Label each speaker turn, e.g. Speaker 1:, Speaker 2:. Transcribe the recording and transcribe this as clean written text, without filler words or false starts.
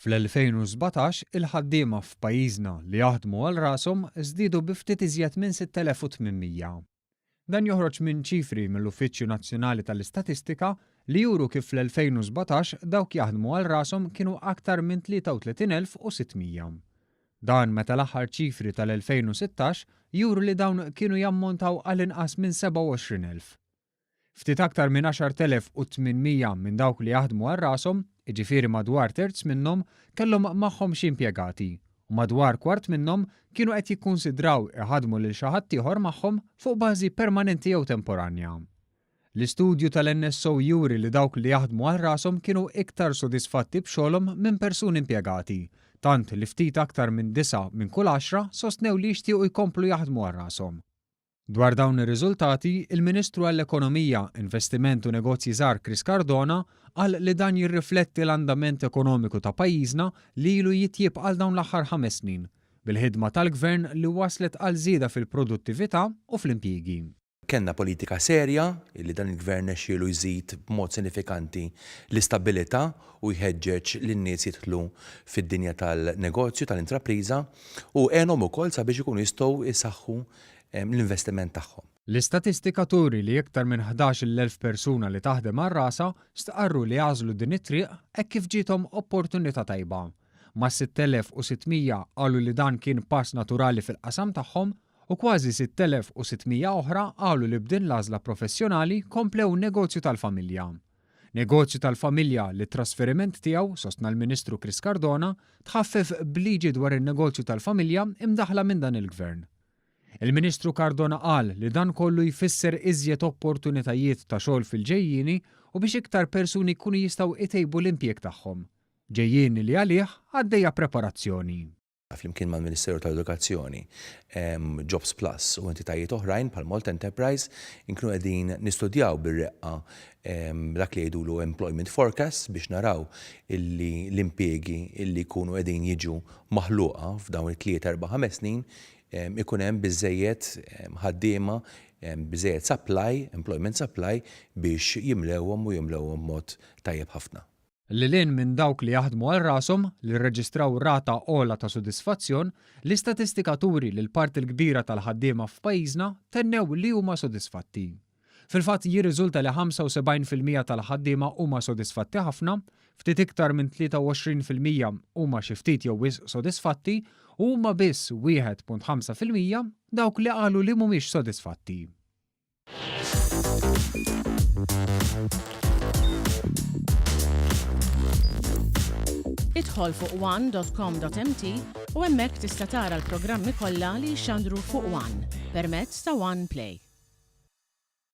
Speaker 1: Fl-2017 il-ħaddiema f'pajjiżna li jaħdmu għal rashom żdiedu bi ftit iżjed minn 6,800. Dan joħroġ minn ċifri mill-Uffiċċju Nazzjonali tal-Istatistika li juru kif fl-2017 dawk jaħdmu għal rashom kienu aktar minn 33,600. Dan meta l-aħħar ċifri tal-2016 juru li dawn kienu jammontaw għal inqas minn 27,000. Ftit aktar minn 10,800 minn dawk li jaħdmu għal rashom, jiġifieri madwar terz minnhom kellhom magħhom xi impjegati, u madwar kwart minnhom kienu qed jikkunsidraw iħadmu lil xi ħadd ieħor magħhom fuq bażi permanenti jew temporanja. L-istudju tal-NSO juri li dawk li jaħdmu għal rashom kienu iktar sodisfatti b'xogħolhom minn persuni impjegati, tant li ftit aktar minn 9 minn kull 10 sostnew li jixtiequ jkomplu jaħdmu għal rashom. Dwar dawn ir-riżultati, il-Ministru għall-Ekonomija, Investiment u Negozji Żgħar Chris Cardona qal li dan jirrifletti l-andament ekonomiku ta' pajjiżna li ilu jitjieb għal dawn l-aħħar 5 snin, bil-ħidma tal-Gvern li waslet għal żieda fil-produttività u fl-impjiegi.
Speaker 2: Kenna politika serja li dan il-Gvern nexxielu jżid b'mod sinifikanti l-istabilità u jħeġġeġ lin-nies jidħlu fid-dinja tal-negozju, tal-intrapriża u għenhom ukoll sabiex ikunu jistgħu jsaħħu l-investiment tagħhom.
Speaker 1: L-istatistika turi li iktar minn 11,000 persuna li taħdem għal rasa staqarru li jażlu din it-triq hekk kif ġiethom opportunità tajba. Ma' 6,600 qalu li dan kien pass naturali fil-qasam tagħhom u kważi 6,600 oħra qalu li b'din l-għażla professjonali komplew negozju tal-familja. Negozju tal-familja li t-trasferiment tiegħu, sostna l-Ministru Chris Cardona, tħaffef bliġi dwar in-negozju tal-familja imdaħla minn dan il-Gvern. Il-Ministru Cardona qal li dan kollu jfisser iżjed opportunitajiet ta' xogħol fil-ġejjieni u biex iktar persuni jkunu jistgħu itejbu l-impjieg tagħhom. Ġejjieni li għalih għaddejja preparazzjoni.
Speaker 2: Flimkien mal-Ministeru tal-Edukazzjoni, Jobs Plus u entitajiet oħrajn bħal Malt Enterprise inkunu qegħdin nistudjaw bir-reqqa dak li jgħidulu employment forecast biex naraw illi l-impjiegi illi jkunu qegħdin jiġu maħluqa f'dawn it-3-4-5 snin ikun hemm biżżejjed ħaddiema, biżżejjed supply, employment supply biex jimlewhom u jimlewhom mod tajjeb ħafna.
Speaker 1: Lilin minn dawk li jaħdmu għal rashom li rreġistraw rata ogħla ta' sodisfazzjon, l-istatistika turi li l-parti l-kbira tal-ħaddiema f'pajjiżna tennew li huma sodisfatti. Fil-fatt jirriżulta li 75% tal-ħaddiema huma sodisfatti ħafna, ftit iktar minn 23% huma xi ftit jew wisq sodisfatti u huma biss 1.5% dawk li qalu li mhumiex sodisfatti.
Speaker 3: Idħol fuq one.com.mt u hemmhekk tista' tara l-programmi kollha li jxandru fuq One permezz ta' One Play.